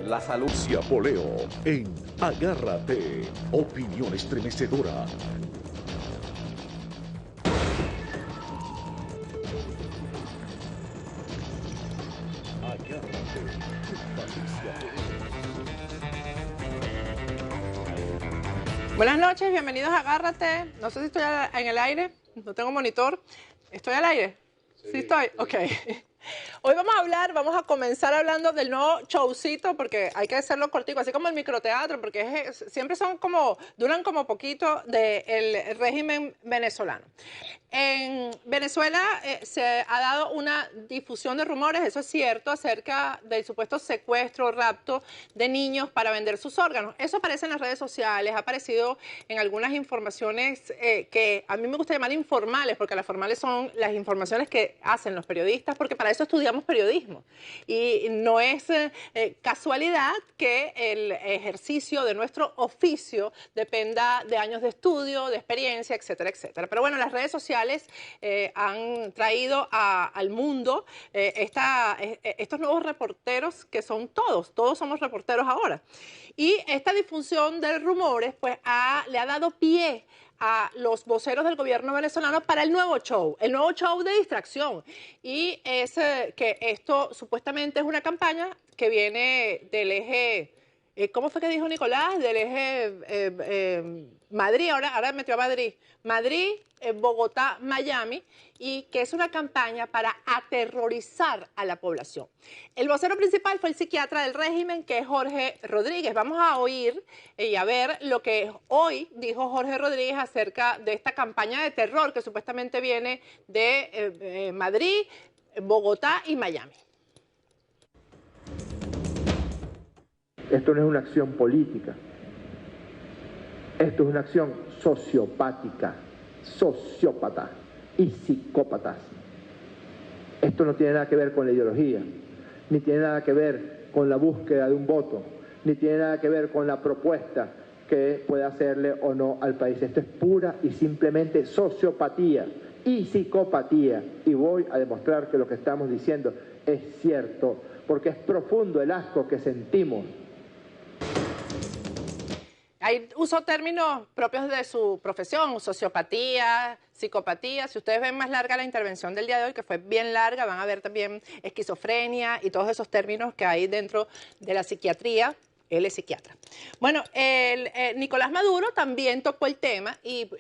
la salud. Poleo en Agárrate, opinión estremecedora. Agárrate, Patricia Poleo. Buenas noches, bienvenidos a Agárrate. No sé si estoy en el aire, no tengo monitor. ¿Estoy al aire? Sí estoy, ok. Hoy vamos a comenzar hablando del nuevo showcito, porque hay que hacerlo cortico, así como el microteatro, porque siempre duran como poquito del régimen venezolano. En Venezuela se ha dado una difusión de rumores, eso es cierto, acerca del supuesto secuestro, rapto de niños para vender sus órganos. Eso aparece en las redes sociales, ha aparecido en algunas informaciones que a mí me gusta llamar informales, porque las formales son las informaciones que hacen los periodistas, porque para eso estudiamos periodismo. Y no es casualidad que el ejercicio de nuestro oficio dependa de años de estudio, de experiencia, etcétera, etcétera. Pero bueno, las redes sociales han traído al mundo estos nuevos reporteros que son todos somos reporteros ahora. Y esta difusión de rumores pues le ha dado pie a los voceros del gobierno venezolano para el nuevo show de distracción. Y es que esto supuestamente es una campaña que viene del eje, ¿cómo fue que dijo Nicolás? Del eje Madrid, ahora metió a Madrid, Bogotá, Miami, y que es una campaña para aterrorizar a la población. El vocero principal fue el psiquiatra del régimen, que es Jorge Rodríguez. Vamos a oír y a ver lo que hoy dijo Jorge Rodríguez acerca de esta campaña de terror que supuestamente viene de Madrid, Bogotá y Miami. Esto no es una acción política, esto es una acción sociopática, sociópata y psicópatas. Esto no tiene nada que ver con la ideología, ni tiene nada que ver con la búsqueda de un voto, ni tiene nada que ver con la propuesta que puede hacerle o no al país. Esto es pura y simplemente sociopatía y psicopatía. Y voy a demostrar que lo que estamos diciendo es cierto, porque es profundo el asco que sentimos. Ahí usó términos propios de su profesión, sociopatía, psicopatía. Si ustedes ven más larga la intervención del día de hoy, que fue bien larga, van a ver también esquizofrenia y todos esos términos que hay dentro de la psiquiatría. Él es psiquiatra. Bueno, Nicolás Maduro también tocó el tema y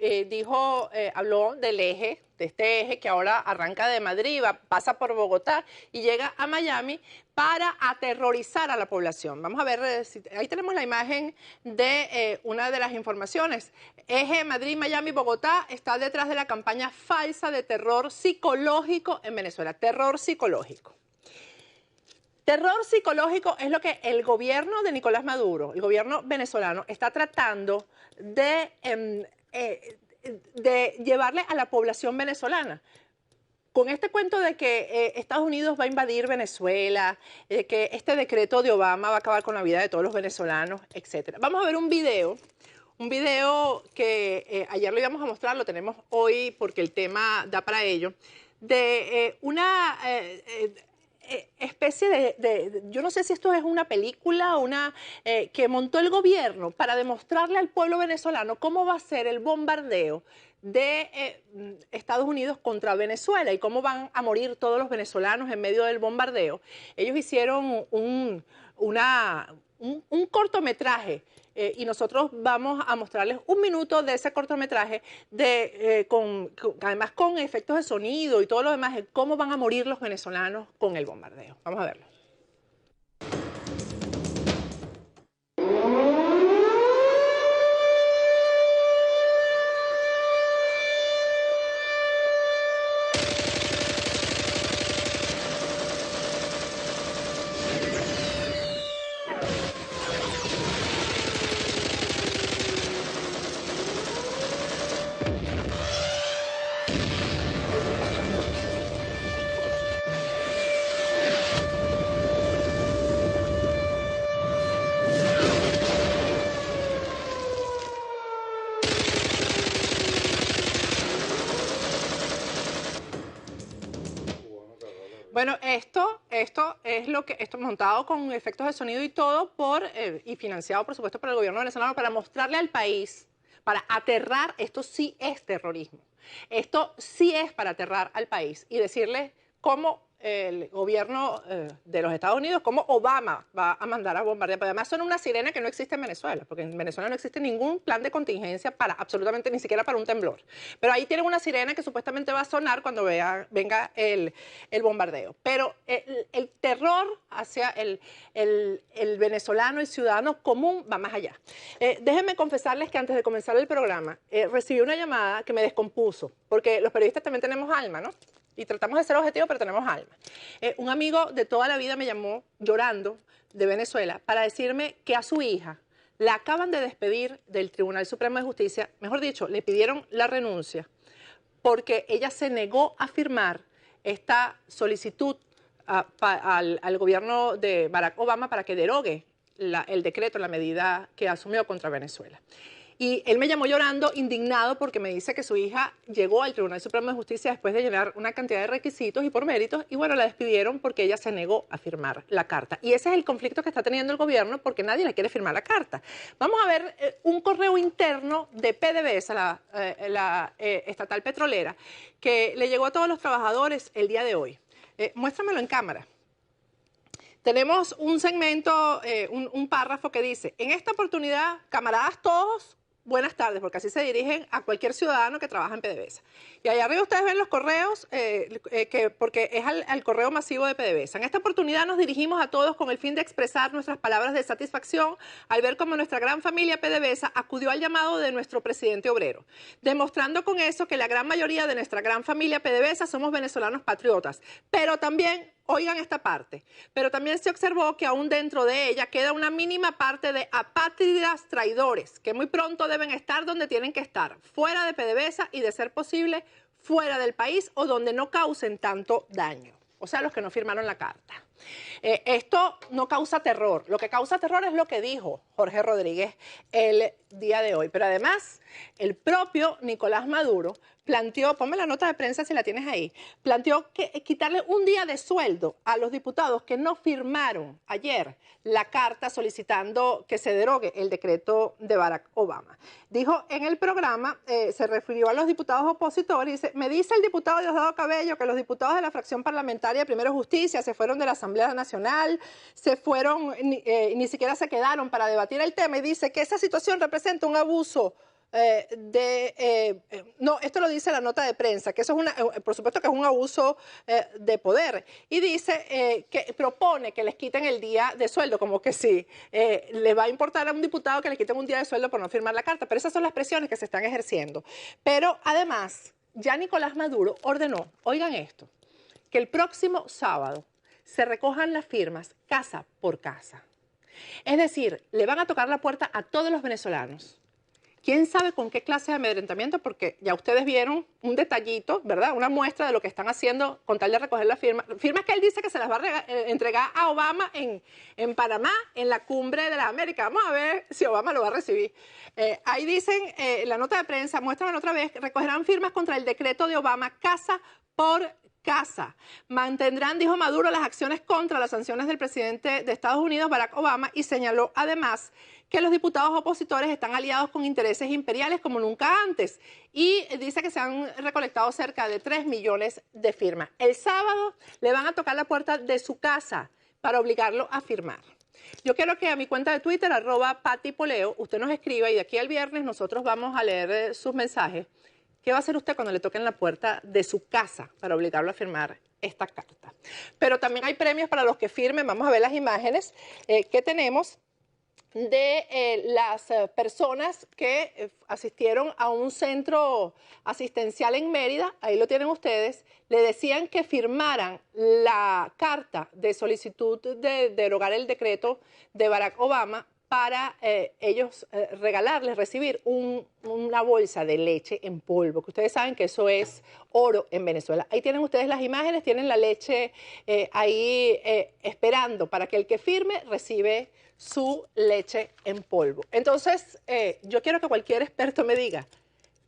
habló del eje, de este eje que ahora arranca de Madrid, pasa por Bogotá y llega a Miami para aterrorizar a la población. Vamos a ver, ahí tenemos la imagen de una de las informaciones. Eje Madrid, Miami, Bogotá está detrás de la campaña falsa de terror psicológico en Venezuela. Terror psicológico. Terror psicológico es lo que el gobierno de Nicolás Maduro, el gobierno venezolano, está tratando de llevarle a la población venezolana. Con este cuento de que Estados Unidos va a invadir Venezuela, que este decreto de Obama va a acabar con la vida de todos los venezolanos, etc. Vamos a ver un video que ayer lo íbamos a mostrar, lo tenemos hoy porque el tema da para ello, de una especie de, yo no sé si esto es una película o que montó el gobierno para demostrarle al pueblo venezolano cómo va a ser el bombardeo de Estados Unidos contra Venezuela y cómo van a morir todos los venezolanos en medio del bombardeo. Ellos hicieron un cortometraje y nosotros vamos a mostrarles un minuto de ese cortometraje, además con efectos de sonido y todo lo demás, de cómo van a morir los venezolanos con el bombardeo. Vamos a verlo. esto es esto montado con efectos de sonido y todo y financiado, por supuesto, por el gobierno venezolano para mostrarle al país, para aterrar, esto sí es terrorismo. Esto sí es para aterrar al país y decirle cómo el gobierno de los Estados Unidos, cómo Obama va a mandar a bombardear. Pero además son una sirena que no existe en Venezuela, porque en Venezuela no existe ningún plan de contingencia para absolutamente ni siquiera para un temblor. Pero ahí tienen una sirena que supuestamente va a sonar cuando venga el bombardeo. Pero el terror hacia el venezolano, el ciudadano común, va más allá. Déjenme confesarles que antes de comenzar el programa recibí una llamada que me descompuso, porque los periodistas también tenemos alma, ¿no? Y tratamos de ser objetivos, pero tenemos alma. Un amigo de toda la vida me llamó llorando de Venezuela para decirme que a su hija la acaban de despedir del Tribunal Supremo de Justicia, mejor dicho, le pidieron la renuncia porque ella se negó a firmar esta solicitud al gobierno de Barack Obama para que derogue el decreto, la medida que asumió contra Venezuela. Y él me llamó llorando, indignado, porque me dice que su hija llegó al Tribunal Supremo de Justicia después de llenar una cantidad de requisitos y por méritos, y bueno, la despidieron porque ella se negó a firmar la carta. Y ese es el conflicto que está teniendo el gobierno porque nadie le quiere firmar la carta. Vamos a ver un correo interno de PDVSA, la estatal petrolera, que le llegó a todos los trabajadores el día de hoy. Muéstramelo en cámara. Tenemos un segmento, un párrafo que dice: en esta oportunidad, camaradas todos, buenas tardes, porque así se dirigen a cualquier ciudadano que trabaja en PDVSA. Y allá arriba ustedes ven los correos, porque es al correo masivo de PDVSA. En esta oportunidad nos dirigimos a todos con el fin de expresar nuestras palabras de satisfacción al ver cómo nuestra gran familia PDVSA acudió al llamado de nuestro presidente obrero, demostrando con eso que la gran mayoría de nuestra gran familia PDVSA somos venezolanos patriotas, pero también... Oigan esta parte, pero también se observó que aún dentro de ella queda una mínima parte de apátridas traidores que muy pronto deben estar donde tienen que estar, fuera de PDVSA y, de ser posible, fuera del país o donde no causen tanto daño. O sea, los que no firmaron la carta. Esto no causa terror. Lo que causa terror es lo que dijo Jorge Rodríguez el día de hoy. Pero además, el propio Nicolás Maduro planteó, ponme la nota de prensa si la tienes ahí, planteó quitarle un día de sueldo a los diputados que no firmaron ayer la carta solicitando que se derogue el decreto de Barack Obama. Dijo en el programa, se refirió a los diputados opositores, dice: me dice el diputado Diosdado Cabello que los diputados de la fracción parlamentaria de Primero Justicia se fueron de la Asamblea Nacional, se fueron, ni siquiera se quedaron para debatir el tema, y dice que esa situación representa un abuso no, esto lo dice la nota de prensa, que eso es por supuesto que es un abuso de poder, y dice que propone que les quiten el día de sueldo, como que sí, le va a importar a un diputado que le quiten un día de sueldo por no firmar la carta, pero esas son las presiones que se están ejerciendo. Pero además, ya Nicolás Maduro ordenó, oigan esto, que el próximo sábado se recojan las firmas casa por casa. Es decir, le van a tocar la puerta a todos los venezolanos. ¿Quién sabe con qué clase de amedrentamiento? Porque ya ustedes vieron un detallito, ¿verdad? Una muestra de lo que están haciendo con tal de recoger las firmas. Firmas que él dice que se las va a entregar a Obama en Panamá, en la cumbre de la América. Vamos a ver si Obama lo va a recibir. Ahí dicen, la nota de prensa, muestran otra vez, recogerán firmas contra el decreto de Obama casa por casa. Mantendrán, dijo Maduro, las acciones contra las sanciones del presidente de Estados Unidos, Barack Obama, y señaló además que los diputados opositores están aliados con intereses imperiales como nunca antes, y dice que se han recolectado cerca de 3 millones de firmas. El sábado le van a tocar la puerta de su casa para obligarlo a firmar. Yo quiero que a mi cuenta de Twitter, @patipoleo, usted nos escriba, y de aquí al viernes nosotros vamos a leer sus mensajes. ¿Qué va a hacer usted cuando le toquen la puerta de su casa para obligarlo a firmar esta carta? Pero también hay premios para los que firmen. Vamos a ver las imágenes que tenemos de las personas que asistieron a un centro asistencial en Mérida. Ahí lo tienen ustedes. Le decían que firmaran la carta de solicitud de derogar el decreto de Barack Obama para ellos regalarles, recibir una bolsa de leche en polvo, que ustedes saben que eso es oro en Venezuela. Ahí tienen ustedes las imágenes, tienen la leche ahí esperando para que el que firme recibe su leche en polvo. Entonces, yo quiero que cualquier experto me diga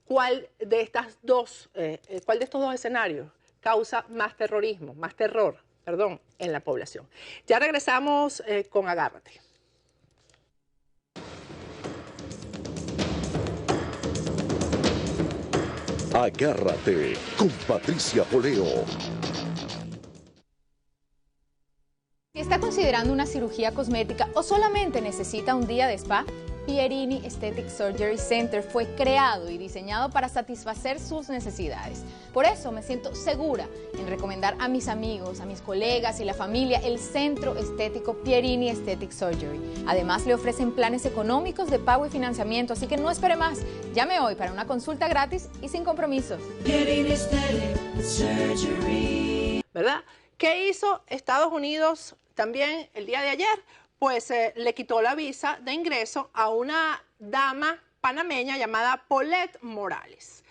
cuál de estos dos escenarios causa más terrorismo, más terror. en la población. Ya regresamos con Agárrate. Agárrate con Patricia Poleo. Si está considerando una cirugía cosmética o solamente necesita un día de spa, Pierini Aesthetic Surgery Center fue creado y diseñado para satisfacer sus necesidades. Por eso me siento segura en recomendar a mis amigos, a mis colegas y la familia el Centro Estético Pierini Aesthetic Surgery. Además, le ofrecen planes económicos de pago y financiamiento, así que no espere más. Llame hoy para una consulta gratis y sin compromisos. Pierini Aesthetic Surgery. ¿Verdad? ¿Qué hizo Estados Unidos también el día de ayer? Pues le quitó la visa de ingreso a una dama panameña llamada Paulette Morales.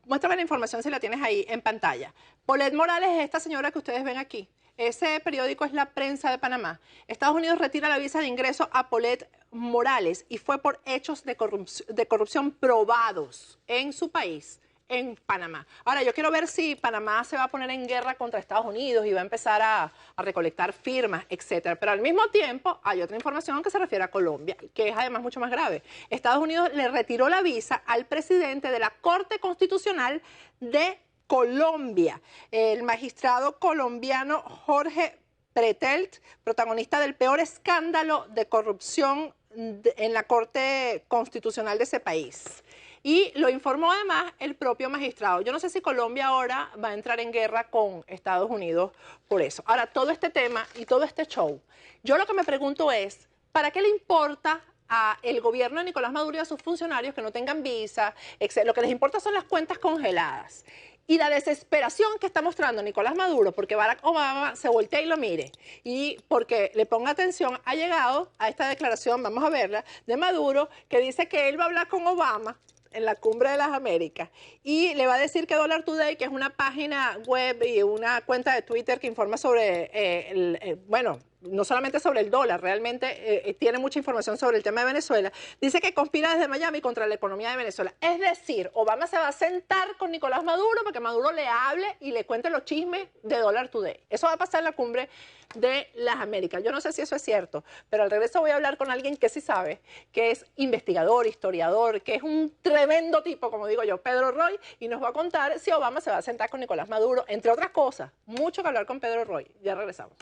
Muéstrame la información si la tienes ahí en pantalla. Paulette Morales es esta señora que ustedes ven aquí. Ese periódico es La Prensa de Panamá. Estados Unidos retira la visa de ingreso a Paulette Morales y fue por hechos de corrupción probados en su país, en Panamá. Ahora, yo quiero ver si Panamá se va a poner en guerra contra Estados Unidos y va a empezar a recolectar firmas, etcétera. Pero al mismo tiempo hay otra información que se refiere a Colombia, que es además mucho más grave. Estados Unidos le retiró la visa al presidente de la Corte Constitucional de Colombia, el magistrado colombiano Jorge Pretelt, protagonista del peor escándalo de corrupción en la Corte Constitucional de ese país. Y lo informó además el propio magistrado. Yo no sé si Colombia ahora va a entrar en guerra con Estados Unidos por eso. Ahora, todo este tema y todo este show, yo lo que me pregunto es, ¿para qué le importa al gobierno de Nicolás Maduro y a sus funcionarios que no tengan visa? Lo que les importa son las cuentas congeladas. Y la desesperación que está mostrando Nicolás Maduro porque Barack Obama se voltea y lo mire y porque le ponga atención, ha llegado a esta declaración, vamos a verla, de Maduro, que dice que él va a hablar con Obama en la Cumbre de las Américas y le va a decir que Dollar Today, que es una página web y una cuenta de Twitter que informa sobre, bueno, no solamente sobre el dólar, realmente tiene mucha información sobre el tema de Venezuela, dice que conspira desde Miami contra la economía de Venezuela. Es decir, Obama se va a sentar con Nicolás Maduro para que Maduro le hable y le cuente los chismes de Dollar Today. Eso va a pasar en la Cumbre de las Américas. Yo no sé si eso es cierto, pero al regreso voy a hablar con alguien que sí sabe, que es investigador, historiador, que es un tremendo tipo, como digo yo, Pedro Roy, y nos va a contar si Obama se va a sentar con Nicolás Maduro, entre otras cosas. Mucho que hablar con Pedro Roy. Ya regresamos.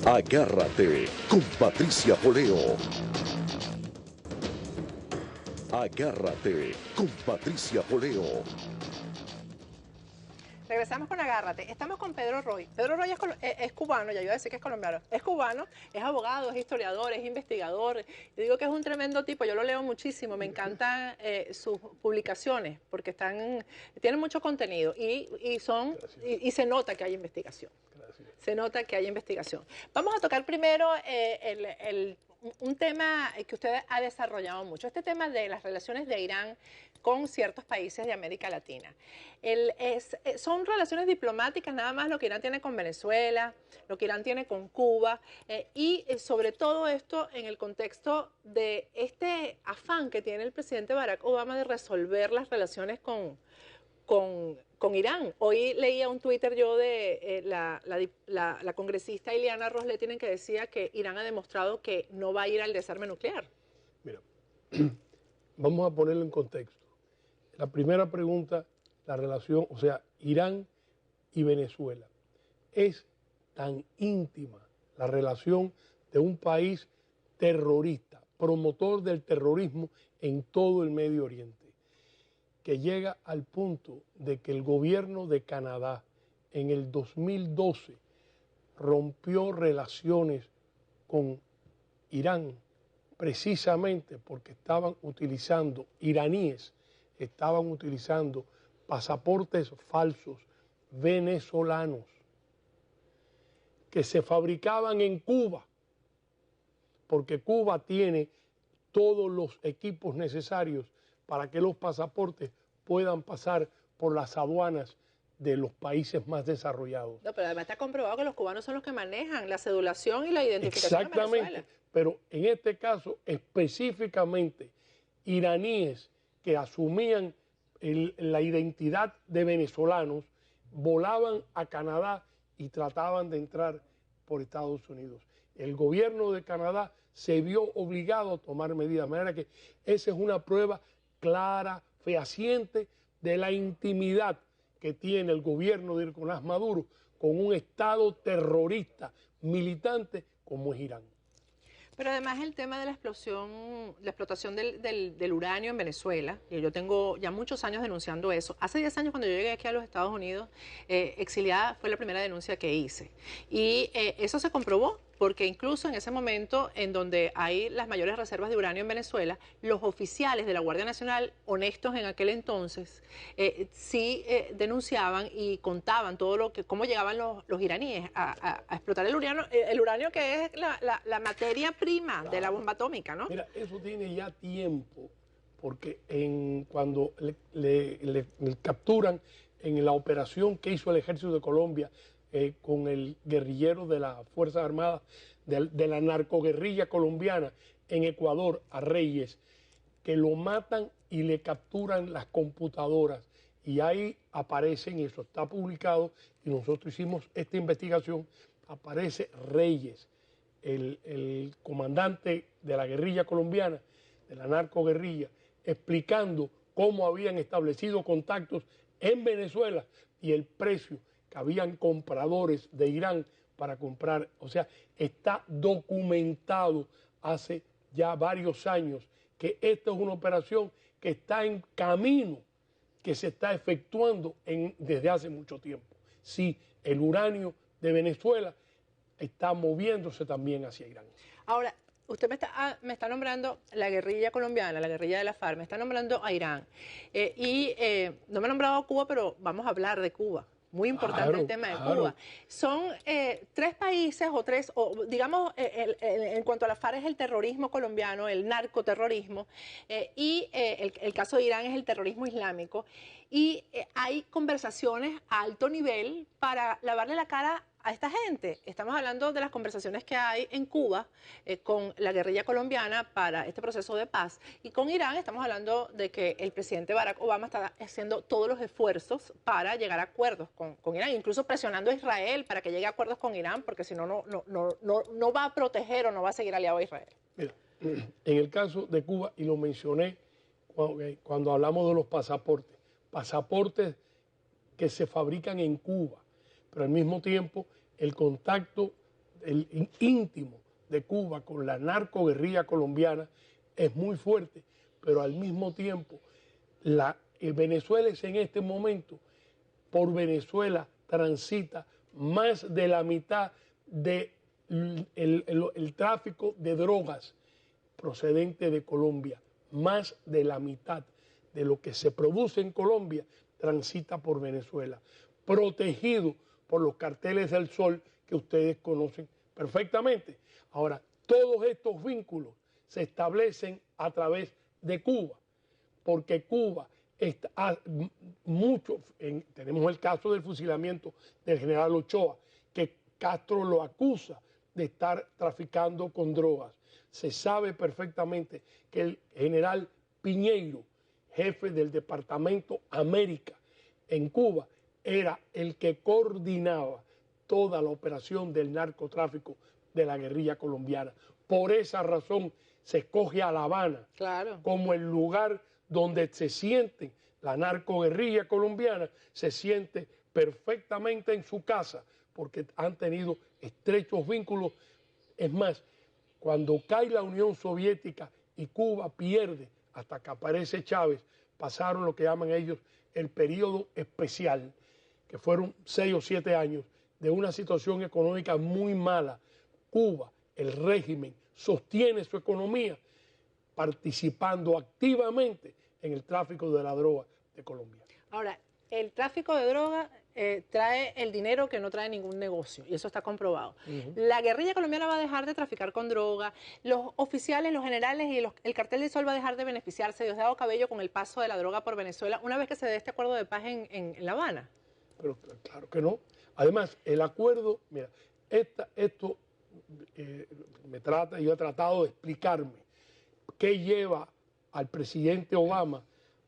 Agárrate con Patricia Poleo. Agárrate con Patricia Poleo. Regresamos con Agárrate. Estamos con Pedro Roy. Pedro Roy es cubano, ya iba a decir que es colombiano. Es cubano, es abogado, es historiador, es investigador. Yo digo que es un tremendo tipo, yo lo leo muchísimo, me encantan sus publicaciones porque tienen mucho contenido y se nota que hay investigación. Se nota que hay investigación. Vamos a tocar primero un tema que usted ha desarrollado mucho, este tema de las relaciones de Irán con ciertos países de América Latina. Son relaciones diplomáticas, nada más lo que Irán tiene con Venezuela, lo que Irán tiene con Cuba, y sobre todo esto en el contexto de este afán que tiene el presidente Barack Obama de resolver las relaciones con Irán. Hoy leía un Twitter yo de la congresista Ileana Ros-Lehtinen que decía que Irán ha demostrado que no va a ir al desarme nuclear. Mira, vamos a ponerlo en contexto. La primera pregunta, la relación, o sea, Irán y Venezuela. Es tan íntima la relación de un país terrorista, promotor del terrorismo en todo el Medio Oriente, que llega al punto de que el gobierno de Canadá en el 2012 rompió relaciones con Irán precisamente porque iraníes estaban utilizando pasaportes falsos venezolanos que se fabricaban en Cuba, porque Cuba tiene todos los equipos necesarios para que los pasaportes puedan pasar por las aduanas de los países más desarrollados. No, pero además está comprobado que los cubanos son los que manejan la cedulación y la identificación. Exactamente, en Venezuela. Pero en este caso específicamente iraníes que asumían la identidad de venezolanos, volaban a Canadá y trataban de entrar por Estados Unidos. El gobierno de Canadá se vio obligado a tomar medidas, de manera que esa es una prueba clara, fehaciente de la intimidad que tiene el gobierno de Nicolás Maduro con un Estado terrorista militante como es Irán. Pero además el tema de la explotación del uranio en Venezuela, y yo tengo ya muchos años denunciando eso. Hace 10 años cuando yo llegué aquí a los Estados Unidos, exiliada, fue la primera denuncia que hice. Y eso se comprobó, porque incluso en ese momento en donde hay las mayores reservas de uranio en Venezuela, los oficiales de la Guardia Nacional, honestos en aquel entonces, sí denunciaban y contaban todo cómo llegaban los iraníes a explotar el uranio que es la materia prima de la bomba atómica, ¿no? Mira, eso tiene ya tiempo, porque cuando le capturan en la operación que hizo el Ejército de Colombia con el guerrillero de las Fuerzas Armadas, de la narcoguerrilla colombiana en Ecuador, a Reyes, que lo matan y le capturan las computadoras. Y ahí aparecen, y eso está publicado, y nosotros hicimos esta investigación, aparece Reyes, el comandante de la guerrilla colombiana, de la narcoguerrilla, explicando cómo habían establecido contactos en Venezuela y el precio que habían compradores de Irán para comprar. O sea, está documentado hace ya varios años que esta es una operación que está en camino, que se está efectuando desde hace mucho tiempo. Sí, el uranio de Venezuela está moviéndose también hacia Irán. Ahora, usted me está nombrando la guerrilla colombiana, la guerrilla de la FARC, me está nombrando a Irán. No me ha nombrado a Cuba, pero vamos a hablar de Cuba. Muy importante el tema de Cuba. Son 3 países o digamos, en cuanto a la FARC es el terrorismo colombiano, el narcoterrorismo, y el caso de Irán es el terrorismo islámico. Y hay conversaciones a alto nivel para lavarle la cara a esta gente. Estamos hablando de las conversaciones que hay en Cuba con la guerrilla colombiana para este proceso de paz. Y con Irán estamos hablando de que el presidente Barack Obama está haciendo todos los esfuerzos para llegar a acuerdos con Irán, incluso presionando a Israel para que llegue a acuerdos con Irán, porque si no, no va a proteger o no va a seguir aliado a Israel. Mira, en el caso de Cuba, y lo mencioné cuando hablamos de los pasaportes que se fabrican en Cuba, pero al mismo tiempo el contacto íntimo de Cuba con la narcoguerrilla colombiana es muy fuerte, pero al mismo tiempo Venezuela es en este momento, por Venezuela transita más de la mitad del tráfico de drogas procedente de Colombia, más de la mitad de lo que se produce en Colombia transita por Venezuela, protegido por los carteles del Sol que ustedes conocen perfectamente. Ahora, todos estos vínculos se establecen a través de Cuba, porque Cuba está tenemos el caso del fusilamiento del general Ochoa, que Castro lo acusa de estar traficando con drogas. Se sabe perfectamente que el general Piñeiro, jefe del Departamento América en Cuba, era el que coordinaba toda la operación del narcotráfico de la guerrilla colombiana. Por esa razón se escoge a La Habana como el lugar donde se siente la narcoguerrilla colombiana, se siente perfectamente en su casa, porque han tenido estrechos vínculos. Es más, cuando cae la Unión Soviética y Cuba pierde, hasta que aparece Chávez, pasaron lo que llaman ellos el periodo especial, que fueron 6 o 7 años de una situación económica muy mala. Cuba, el régimen, sostiene su economía participando activamente en el tráfico de la droga de Colombia. Ahora, el tráfico de droga trae el dinero que no trae ningún negocio, y eso está comprobado. La guerrilla colombiana va a dejar de traficar con droga, los oficiales, los generales y el cartel del Sol va a dejar de beneficiarse, Diosdado Cabello, con el paso de la droga por Venezuela, una vez que se dé este acuerdo de paz en La Habana. Pero claro que no. Además, el acuerdo, mira, yo he tratado de explicarme qué lleva al presidente Obama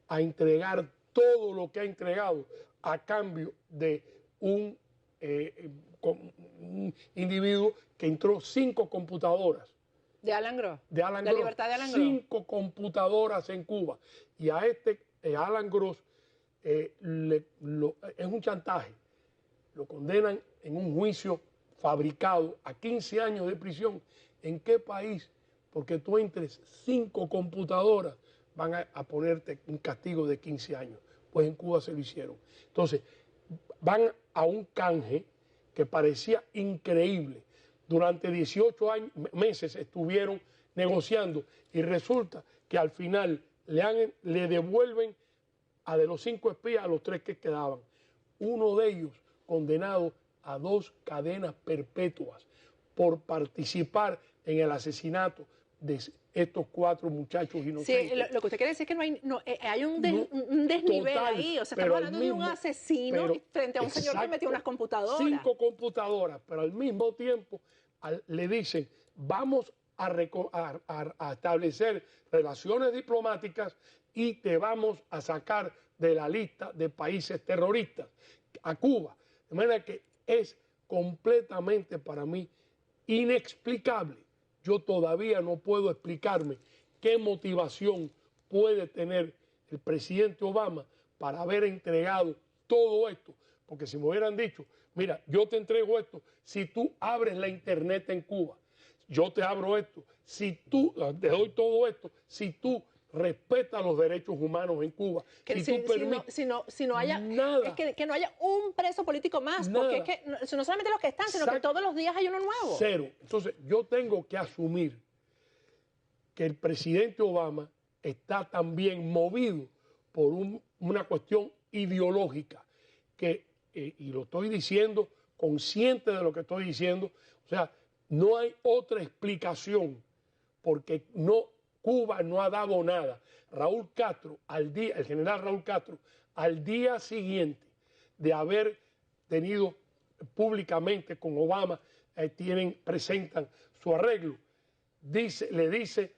a entregar todo lo que ha entregado a cambio de un individuo que entró 5 computadoras. De Alan Gross. De Alan La Gross. libertad de Alan Gross. 5 computadoras en Cuba. Y a Alan Gross es un chantaje. Lo condenan en un juicio fabricado a 15 años de prisión. ¿En qué país? Porque tú entres 5 computadoras, van a ponerte un castigo de 15 años. Pues en Cuba se lo hicieron. Entonces, van a un canje que parecía increíble. Durante 18 meses estuvieron negociando y resulta que al final le devuelven a de los 5 espías a los 3 que quedaban. Uno de ellos condenado a 2 cadenas perpetuas por participar en el asesinato de estos 4 muchachos inocentes. Sí, lo que usted quiere decir es que hay un desnivel total, ahí. O sea, pero estamos hablando de un asesino frente a un señor que metió unas computadoras. 5 computadoras, pero al mismo tiempo le dicen, vamos a establecer relaciones diplomáticas y te vamos a sacar de la lista de países terroristas a Cuba. De manera que es completamente para mí inexplicable. Yo todavía no puedo explicarme qué motivación puede tener el presidente Obama para haber entregado todo esto. Porque si me hubieran dicho, mira, yo te entrego esto si tú abres la internet en Cuba, yo te abro esto, si tú te doy todo esto, si tú respetas los derechos humanos en Cuba, si no haya nada, que no haya un preso político más, nada, porque es que no solamente los que están, sino que todos los días hay uno nuevo. 0. Entonces, yo tengo que asumir que el presidente Obama está también movido por una cuestión ideológica, y lo estoy diciendo consciente de lo que estoy diciendo. O sea, no hay otra explicación, porque Cuba no ha dado nada. Raúl Castro, el general Raúl Castro, al día siguiente de haber tenido públicamente con Obama, presentan su arreglo, le dice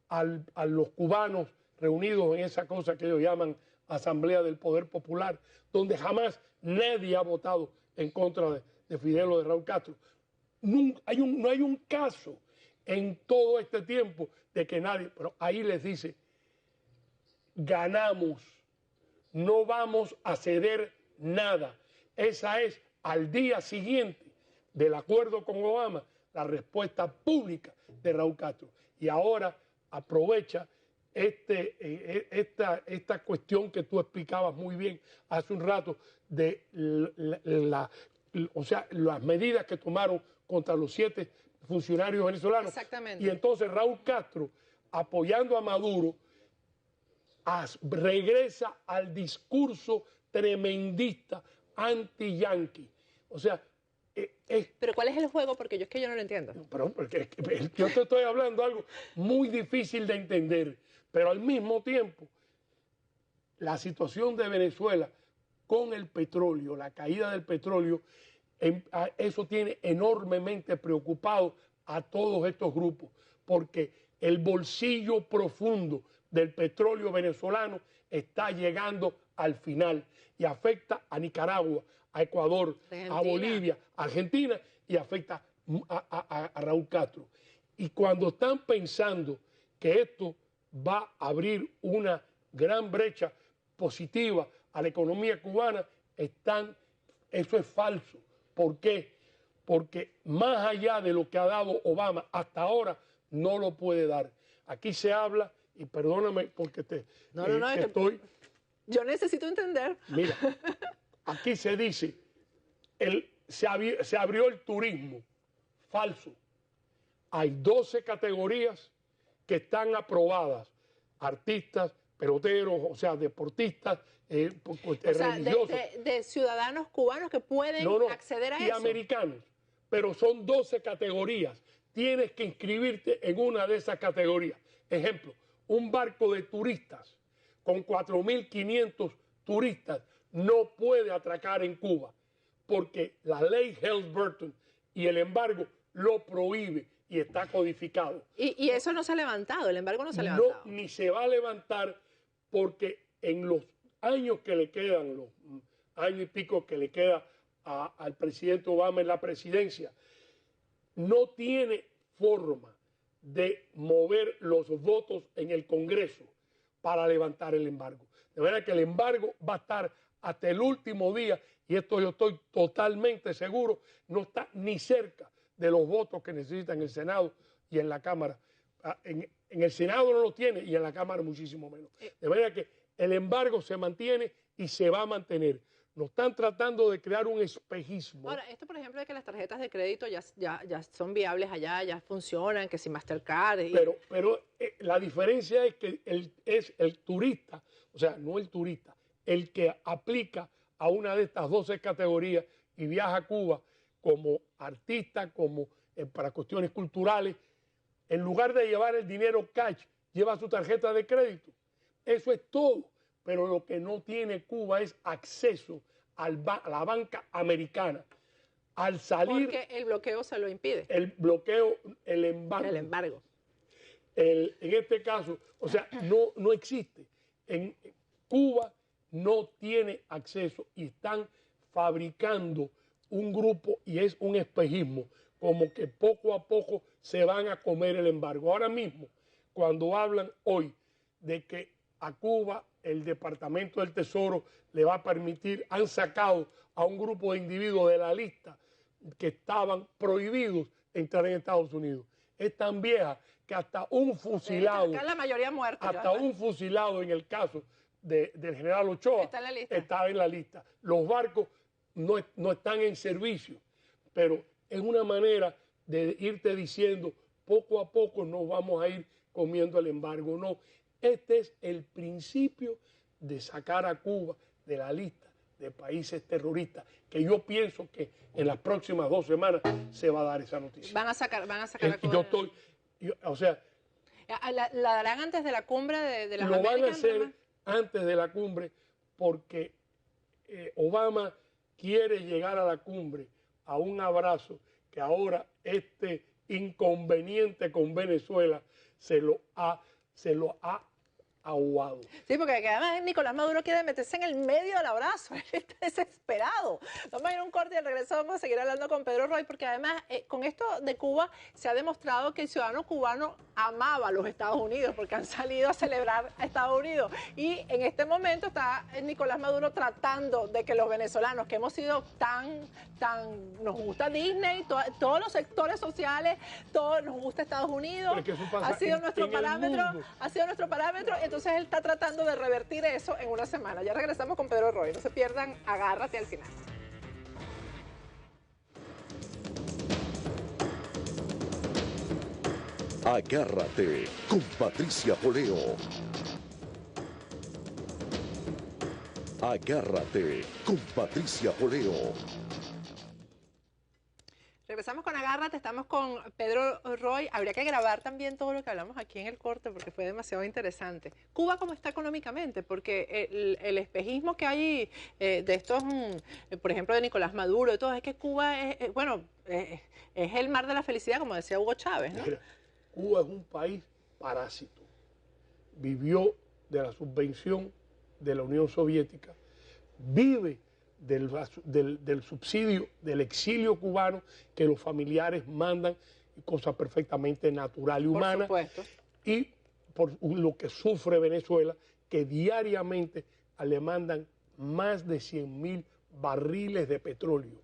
a los cubanos reunidos en esa cosa que ellos llaman Asamblea del Poder Popular, donde jamás nadie ha votado en contra de Fidel o de Raúl Castro. No hay un caso en todo este tiempo de que nadie, pero ahí les dice, ganamos, no vamos a ceder nada. Esa es, al día siguiente del acuerdo con Obama, la respuesta pública de Raúl Castro. Y ahora aprovecha esta cuestión que tú explicabas muy bien hace un rato de las medidas que tomaron contra los 7 funcionarios venezolanos. Exactamente. Y entonces Raúl Castro, apoyando a Maduro, regresa al discurso tremendista anti-yanqui. O sea, pero ¿cuál es el juego? Porque yo no lo entiendo. Pero porque yo te estoy hablando de algo muy difícil de entender, pero al mismo tiempo la situación de Venezuela con el petróleo, la caída del petróleo, eso tiene enormemente preocupado a todos estos grupos, porque el bolsillo profundo del petróleo venezolano está llegando al final y afecta a Nicaragua, a Ecuador, a Bolivia, a Argentina, y afecta a Raúl Castro. Y cuando están pensando que esto va a abrir una gran brecha positiva a la economía cubana, eso es falso. ¿Por qué? Porque más allá de lo que ha dado Obama hasta ahora, no lo puede dar. Aquí se habla, y perdóname porque estoy... Yo necesito entender. Mira, aquí se dice, se abrió el turismo. Falso. Hay 12 categorías que están aprobadas. Artistas, peloteros, o sea, deportistas, religiosos. De ciudadanos cubanos que pueden acceder a y eso. Americanos. Pero son 12 categorías. Tienes que inscribirte en una de esas categorías. Ejemplo, un barco de turistas con 4.500 turistas no puede atracar en Cuba porque la ley Helms-Burton y el embargo lo prohíbe y está codificado. Y eso no se ha levantado, el embargo no se ha levantado. No, ni se va a levantar porque en los años que le quedan, los años y pico que le queda al presidente Obama en la presidencia, no tiene forma de mover los votos en el Congreso para levantar el embargo. De manera que el embargo va a estar hasta el último día, y esto yo estoy totalmente seguro, no está ni cerca de los votos que necesita en el Senado y en la Cámara. En el Senado no lo tiene y en la Cámara muchísimo menos. De manera que el embargo se mantiene y se va a mantener. Nos están tratando de crear un espejismo. Ahora, esto, por ejemplo, de que las tarjetas de crédito ya son viables allá, ya funcionan, que si Mastercard. Pero la diferencia es que es el turista, o sea, no el turista, el que aplica a una de estas 12 categorías y viaja a Cuba como artista, como para cuestiones culturales, en lugar de llevar el dinero cash, lleva su tarjeta de crédito. Eso es todo. Pero lo que no tiene Cuba es acceso a la banca americana. Al salir... Porque el bloqueo se lo impide. El bloqueo, el embargo. El embargo. En este caso, o sea, no existe. En Cuba no tiene acceso y están fabricando un grupo y es un espejismo, como que poco a poco se van a comer el embargo. Ahora mismo, cuando hablan hoy de que a Cuba el Departamento del Tesoro le va a permitir, han sacado a un grupo de individuos de la lista que estaban prohibidos entrar en Estados Unidos. Es tan vieja que hasta un fusilado, Acá la mayoría muerta. hasta un fusilado en el caso del general Ochoa estaba en la lista. Los barcos no están en servicio, pero es una manera de irte diciendo poco a poco nos vamos a ir comiendo el embargo. No, este es el principio de sacar a Cuba de la lista de países terroristas, que yo pienso que en las próximas 2 semanas se va a dar esa noticia. Van a sacar a Cuba. O sea, ¿La darán antes de la cumbre de las Américas? Lo van a hacer ¿no? antes de la cumbre porque Obama quiere llegar a la cumbre a un abrazo que ahora este inconveniente con Venezuela se lo ha aguado. Sí, porque además Nicolás Maduro quiere meterse en el medio del abrazo, él está desesperado. Vamos a ir a un corte y al regreso vamos a seguir hablando con Pedro Roy, porque además con esto de Cuba se ha demostrado que el ciudadano cubano amaba a los Estados Unidos, porque han salido a celebrar a Estados Unidos. Y en este momento está Nicolás Maduro tratando de que los venezolanos, que hemos sido nos gusta Disney, todos los sectores sociales, todos nos gusta Estados Unidos, ha sido nuestro parámetro, entonces él está tratando de revertir eso en una semana. Ya regresamos con Pedro Roy, no se pierdan, agárrate al final. Agárrate con Patricia Poleo. Agárrate con Patricia Poleo. Regresamos con Agárrate, estamos con Pedro Roy. Habría que grabar también todo lo que hablamos aquí en el corte porque fue demasiado interesante. Cuba, ¿cómo está económicamente? Porque el espejismo que hay de estos, por ejemplo, de Nicolás Maduro, de todo, es que Cuba es el mar de la felicidad, como decía Hugo Chávez, ¿no? Mira, Cuba es un país parásito. Vivió de la subvención de la Unión Soviética, vive del subsidio del exilio cubano que los familiares mandan, cosa perfectamente natural y humana. Por supuesto. Y por lo que sufre Venezuela, que diariamente le mandan más de 100.000 barriles de petróleo,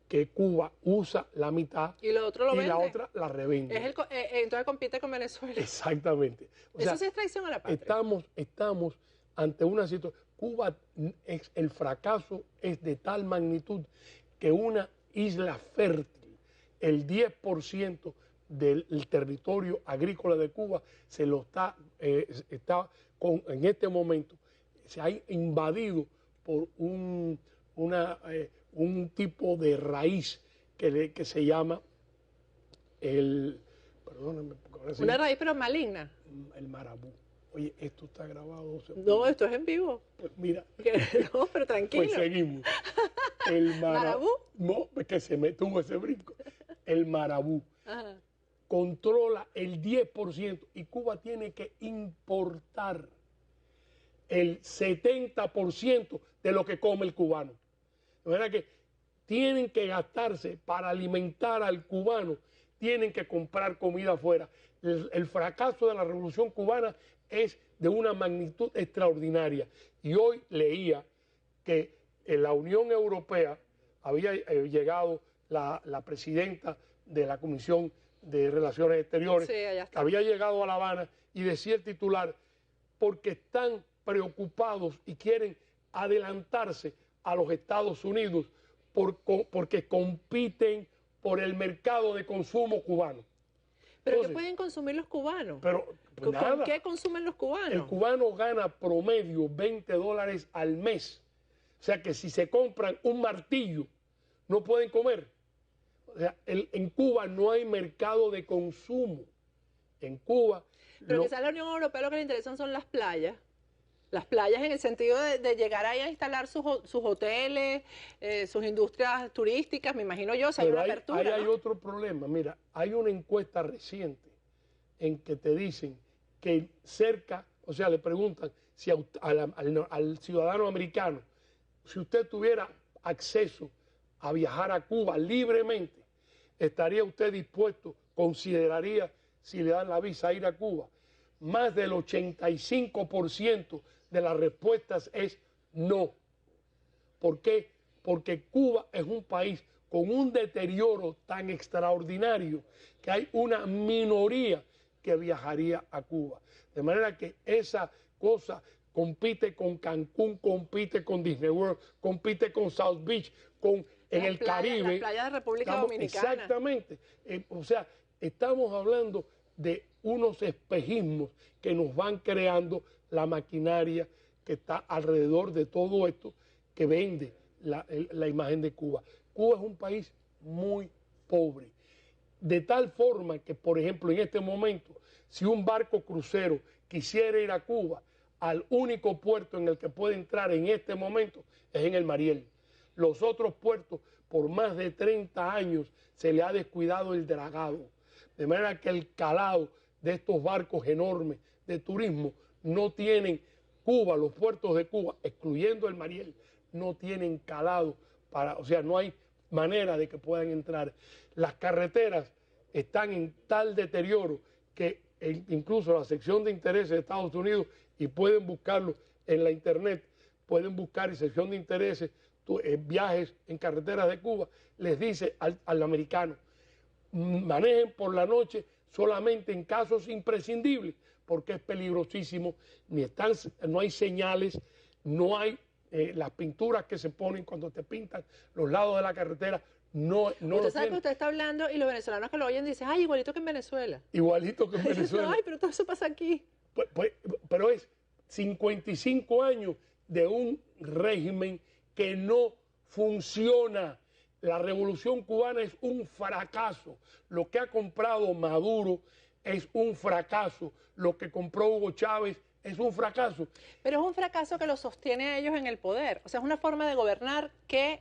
que Cuba usa la mitad y lo otro la otra la revende. Entonces compite con Venezuela. Exactamente. Eso sí es traición a la patria. Estamos ante una situación. Cuba, el fracaso es de tal magnitud que una isla fértil, el 10% del territorio agrícola de Cuba se lo en este momento, se ha invadido por un tipo de raíz que se llama una raíz pero maligna. El marabú. Oye, esto está grabado. No, esto es en vivo. Pues mira. No, pero tranquilo. Pues seguimos. El marabú. No, es que se me tuvo ese brinco. El marabú. Ajá. Controla el 10% y Cuba tiene que importar el 70% de lo que come el cubano. De manera que tienen que gastarse para alimentar al cubano, tienen que comprar comida afuera. El fracaso de la Revolución Cubana es de una magnitud extraordinaria. Y hoy leía que en la Unión Europea había llegado la presidenta de la Comisión de Relaciones Exteriores, Sí, allá está. había llegado a La Habana y decía el titular, porque están preocupados y quieren adelantarse a los Estados Unidos porque compiten por el mercado de consumo cubano. ¿Pero qué Entonces, pueden consumir los cubanos? pero ¿Con nada. qué consumen los cubanos? El cubano gana promedio $20 al mes. O sea que si se compran un martillo, no pueden comer. O sea, en Cuba no hay mercado de consumo. En Cuba... Pero lo- quizás a la Unión Europea lo que le interesan son las playas. Las playas en el sentido de llegar ahí a instalar sus hoteles, sus industrias turísticas, me imagino yo, si hay pero una apertura, ahí hay ¿no? otro problema. Mira, hay una encuesta reciente en que te dicen que cerca, o sea, le preguntan si al ciudadano americano, si usted tuviera acceso a viajar a Cuba libremente, ¿estaría usted dispuesto, consideraría, si le dan la visa, a ir a Cuba? Más del 85% de las respuestas es no. ¿Por qué? Porque Cuba es un país con un deterioro tan extraordinario que hay una minoría que viajaría a Cuba. De manera que esa cosa compite con Cancún, compite con Disney World, compite con South Beach, en el Caribe. Las playas de República Estamos- Dominicana. Exactamente. O sea, estamos hablando de unos espejismos que nos van creando la maquinaria que está alrededor de todo esto que vende la imagen de Cuba. Cuba es un país muy pobre. De tal forma que, por ejemplo, en este momento, si un barco crucero quisiera ir a Cuba, al único puerto en el que puede entrar en este momento es en el Mariel. Los otros puertos, por más de 30 años, se le ha descuidado el dragado. De manera que el calado de estos barcos enormes de turismo no tienen Cuba, los puertos de Cuba, excluyendo el Mariel, no tienen calado o sea, no hay manera de que puedan entrar. Las carreteras están en tal deterioro que incluso la sección de intereses de Estados Unidos, y pueden buscarlo en la internet, pueden buscar en sección de intereses viajes en carreteras de Cuba, les dice al americano, manejen por la noche solamente en casos imprescindibles, porque es peligrosísimo, no hay señales, no hay las pinturas que se ponen cuando te pintan los lados de la carretera, no Usted lo sabe que tienen. usted está hablando y los venezolanos que lo oyen dicen, ay, igualito que en Venezuela. Igualito que en Venezuela. Ay, pero todo eso pasa aquí. Pero es 55 años de un régimen que no funciona. La revolución cubana es un fracaso. Lo que ha comprado Maduro es un fracaso. Lo que compró Hugo Chávez es un fracaso. Pero es un fracaso que los sostiene a ellos en el poder. O sea, es una forma de gobernar que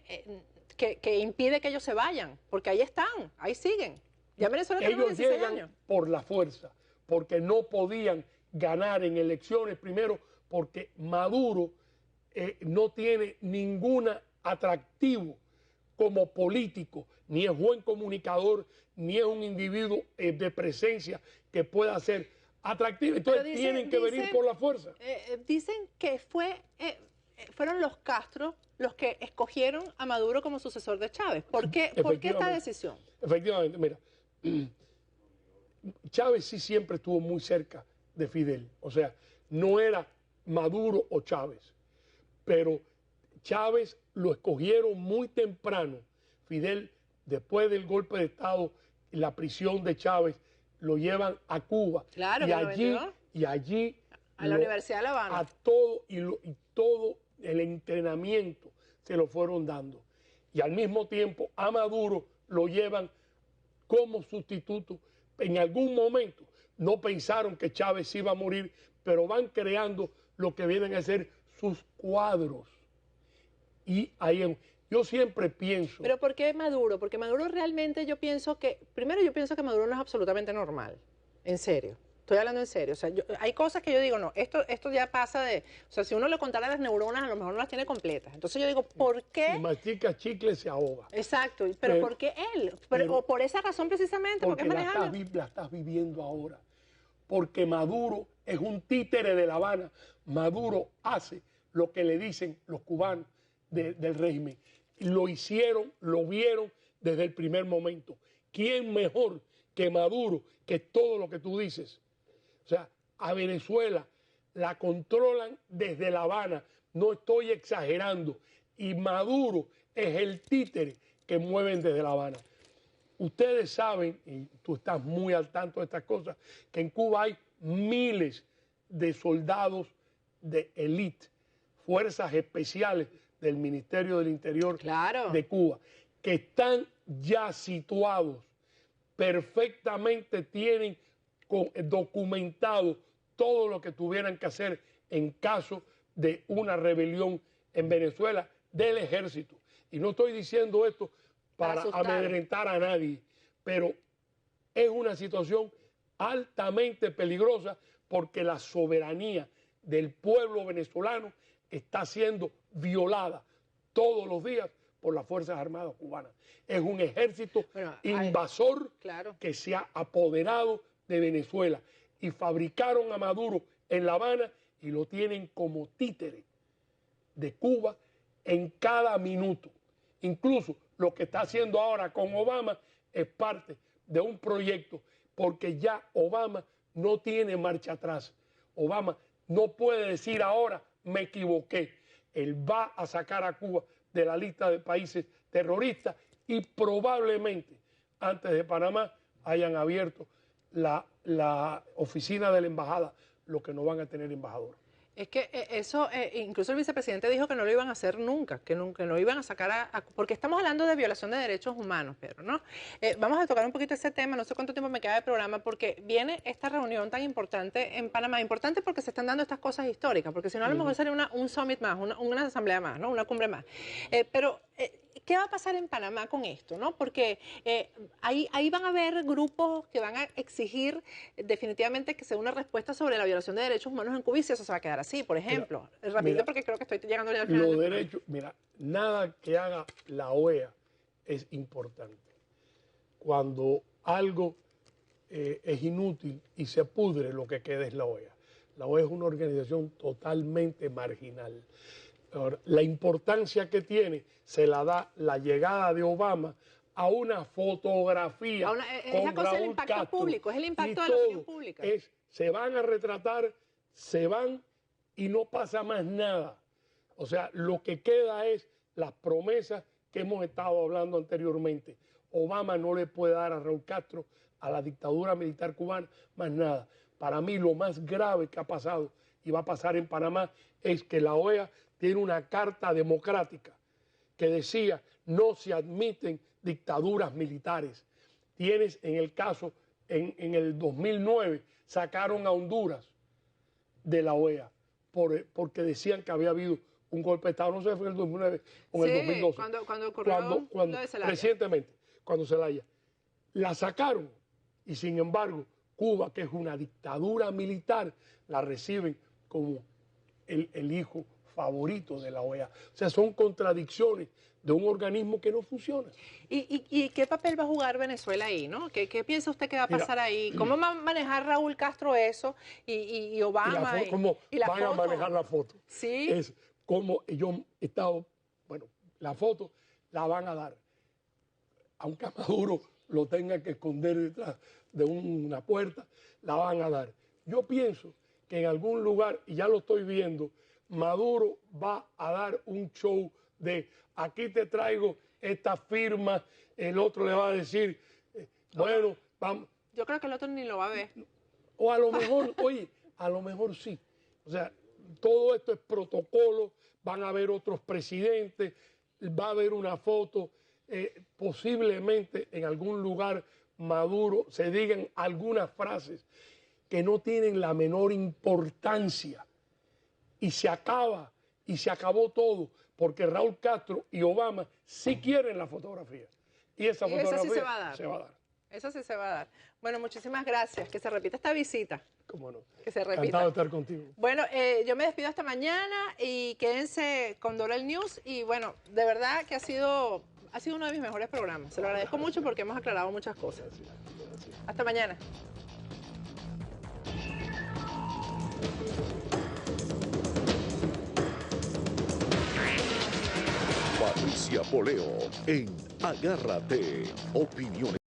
impide que ellos se vayan, porque ahí están, ahí siguen. Ya Venezuela tiene Ellos 16 llegan años. por la fuerza, porque no podían ganar en elecciones, primero porque Maduro no tiene ningún atractivo como político, ni es buen comunicador, ni es un individuo de presencia que pueda ser atractivo. Entonces Pero tienen que venir por la fuerza. Dicen que fueron los Castro los que escogieron a Maduro como sucesor de Chávez. ¿Por qué esta Efectivamente. decisión? Efectivamente, mira, Chávez sí siempre estuvo muy cerca de Fidel, o sea, no era Maduro o Chávez, pero Chávez lo escogieron muy temprano. Fidel, después del golpe de Estado, la prisión de Chávez, lo llevan a Cuba. Claro, y que allí, lo y allí A la Universidad de La Habana. a todo y todo el entrenamiento se lo fueron dando. Y al mismo tiempo a Maduro lo llevan como sustituto. En algún momento no pensaron que Chávez iba a morir, pero van creando lo que vienen a ser sus cuadros. Y ahí yo siempre pienso... ¿Pero por qué Maduro? Porque Maduro realmente primero yo pienso que Maduro no es absolutamente normal, en serio. Estoy hablando en serio. O sea, hay cosas que yo digo, no, esto ya pasa de... O sea, si uno le contara las neuronas, a lo mejor no las tiene completas. Entonces yo digo, ¿por qué? Si mastica chicle, se ahoga. Exacto, pero ¿por qué él? O por esa razón precisamente, porque es manejable. La estás viviendo ahora. Porque Maduro es un títere de La Habana. Maduro hace lo que le dicen los cubanos del régimen. Lo hicieron, lo vieron desde el primer momento. ¿Quién mejor que Maduro, que todo lo que tú dices? O sea, a Venezuela la controlan desde La Habana, no estoy exagerando, y Maduro es el títere que mueven desde La Habana. Ustedes saben, y tú estás muy al tanto de estas cosas, que en Cuba hay miles de soldados de élite, fuerzas especiales del Ministerio del Interior de Cuba, que están ya situados, perfectamente tienen documentado todo lo que tuvieran que hacer en caso de una rebelión en Venezuela del ejército. Y no estoy diciendo esto para amedrentar a nadie, pero es una situación altamente peligrosa porque la soberanía del pueblo venezolano está siendo violada todos los días por las Fuerzas Armadas cubanas. Es un ejército invasor que se ha apoderado de Venezuela y fabricaron a Maduro en La Habana y lo tienen como títere de Cuba en cada minuto. Incluso lo que está haciendo ahora con Obama es parte de un proyecto, porque ya Obama no tiene marcha atrás. Obama no puede decir ahora me equivoqué. Él va a sacar a Cuba de la lista de países terroristas y probablemente antes de Panamá hayan abierto la oficina de la embajada, lo que no van a tener embajador. Es que eso, incluso el vicepresidente dijo que no lo iban a hacer nunca, que no iban a sacar porque estamos hablando de violación de derechos humanos, pero ¿no? Vamos a tocar un poquito ese tema, no sé cuánto tiempo me queda de programa, porque viene esta reunión tan importante en Panamá, importante porque se están dando estas cosas históricas, porque si no a lo mejor sería un summit más, una asamblea más, ¿no? Una cumbre más. ¿Qué va a pasar en Panamá con esto? ¿No? Porque ahí van a haber grupos que van a exigir definitivamente que se dé una respuesta sobre la violación de derechos humanos en Cuba y si eso se va a quedar así, por ejemplo. Rapidito porque creo que estoy llegando ya al final. Los derechos, mira, nada que haga la OEA es importante. Cuando algo es inútil y se pudre, lo que queda es la OEA. La OEA es una organización totalmente marginal. Ahora, la importancia que tiene se la da la llegada de Obama a una fotografía es la cosa del impacto público, es el impacto de la opinión pública. Se van a retratar, se van y no pasa más nada. O sea, lo que queda es las promesas que hemos estado hablando anteriormente. Obama no le puede dar a Raúl Castro, a la dictadura militar cubana, más nada. Para mí lo más grave que ha pasado y va a pasar en Panamá es que la OEA tiene una carta democrática que decía no se admiten dictaduras militares. Tienes en el caso, en el 2009 sacaron a Honduras de la OEA porque decían que había habido un golpe de Estado, no sé si fue en el 2009 o en el 2012. Cuando ocurrió lo de Zelaya. Recientemente, cuando Zelaya. La sacaron y sin embargo Cuba, que es una dictadura militar, la reciben como el hijo favorito de la OEA. O sea, son contradicciones de un organismo que no funciona. ¿Y qué papel va a jugar Venezuela ahí, no? ¿Qué piensa usted que va a pasar ahí? ¿Cómo va a manejar Raúl Castro eso y Obama? ¿Cómo van a manejar la foto? Sí. Es como yo he estado, bueno, la foto la van a dar. Aunque a Maduro lo tenga que esconder detrás de una puerta, la van a dar. Yo pienso que en algún lugar, y ya lo estoy viendo, Maduro va a dar un show de aquí te traigo esta firma, el otro le va a decir, bueno, vamos. Yo creo que el otro ni lo va a ver. O a lo mejor, oye, a lo mejor sí. O sea, todo esto es protocolo, van a haber otros presidentes, va a haber una foto, posiblemente en algún lugar Maduro se digan algunas frases que no tienen la menor importancia. Y se acaba, y se acabó todo, porque Raúl Castro y Obama sí quieren la fotografía. Y esa fotografía sí se va a dar. Se va a dar. Eso sí se va a dar. Bueno, muchísimas gracias. Que se repita esta visita. Cómo no. Que se repita. Encantado de estar contigo. Bueno, yo me despido hasta mañana y quédense con Dolel News. Y bueno, de verdad que ha sido uno de mis mejores programas. Se lo agradezco mucho porque hemos aclarado muchas cosas. Hasta mañana. Patricia Poleo en Agárrate. Opiniones.